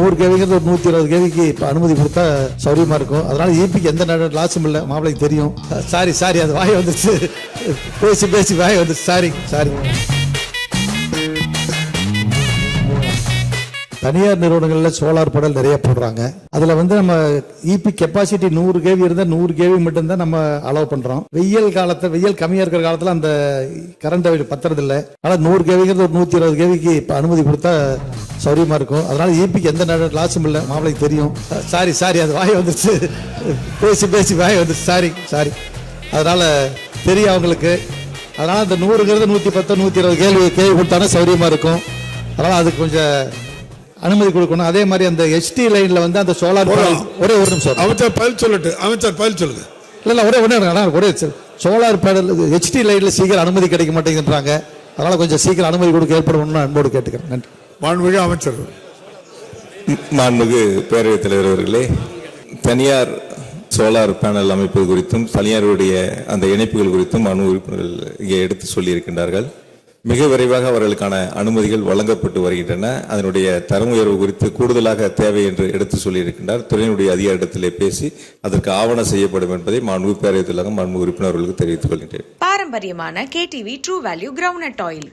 100 கேவிங்கிறது ஒரு 120 கேவிக்கு அனுமதி கொடுத்தா சௌரியமா இருக்கும். அதனால ஈபிக்கு எந்த லாஸும் இல்லை, மாப்பிளைக்கு தெரியும். சாரி அது வாய் வந்துச்சு, பேசி வாய் வந்துச்சு, சாரி. தனியார் நிறுவனங்களில் சோலார் பேனல் நிறைய போடுறாங்க. அதில் நம்ம இபி கெப்பாசிட்டி 100 கேவி இருந்தால் 100 கேவி மட்டும்தான் நம்ம அலோவ் பண்ணுறோம். வெயில் கம்மியாக இருக்கிற காலத்தில் அந்த கரண்ட் பத்துறது இல்லை. ஆனால் 100 கேவிங்கிறது ஒரு 120 கேவிக்கு அனுமதி கொடுத்தா சௌரியமாக இருக்கும். அதனால இபிக்கு எந்த லாஸும் இல்லை, மாப்பிளைக்கு தெரியும். சாரி அது வாய் வந்துச்சு, பேசி வாய் வந்துச்சு, சாரி. அதனால தெரியும் அவங்களுக்கு. அதனால அந்த 100ங்கிறது 110 120 கேவி கொடுத்தாலும் சௌரியமாக இருக்கும். அதனால அதுக்கு கொஞ்சம் அனுமதி கொடுக்கணும். அதே மாதிரி அந்த HT லைன்ல அந்த சோலார் ஒரே ஒரு நிமிஷம் அமைச்சர் பதில் சொல்லுங்க. இல்ல ஒரே சோலார் பேனல் HT லைன்ல சீக்கிரம் அனுமதி கிடைக்க மாட்டேங்குதுன்றாங்க. அதனால கொஞ்சம் சீக்கிரம் அனுமதி கொடுக்க ஏற்படும் அன்போடு கேட்டுக்கிறேன். நன்றி. மாண்புமிகு அமைச்சர். மாண்புமிகு பேரவைத் தலைவர் அவர்களே, தனியார் சோலார் பேனல் அமைப்பு குறித்தும் தனியாருடைய அந்த இணைப்புகள் குறித்தும் மாண்புமிகு உறுப்பினர்கள் இங்கே எடுத்து சொல்லியிருக்கின்றார்கள். மிக விரைவாக அவர்களுக்கான அனுமதிகள் வழங்கப்பட்டு வருகின்றன. அதனுடைய தரம் உயர்வு குறித்து கூடுதலாக தேவை என்று எடுத்து சொல்லியிருக்கின்றார். துறையினுடைய அதிகாரிடத்திலே பேசி அதற்கு ஆவணம் செய்யப்படும் என்பதை மாண்புமிகு பேரவைத் தலைவர் மாண்புமிகு உறுப்பினர்களுக்கு தெரிவித்துக் கொள்கின்றேன். பாரம்பரியமான KTV true value groundnut oil.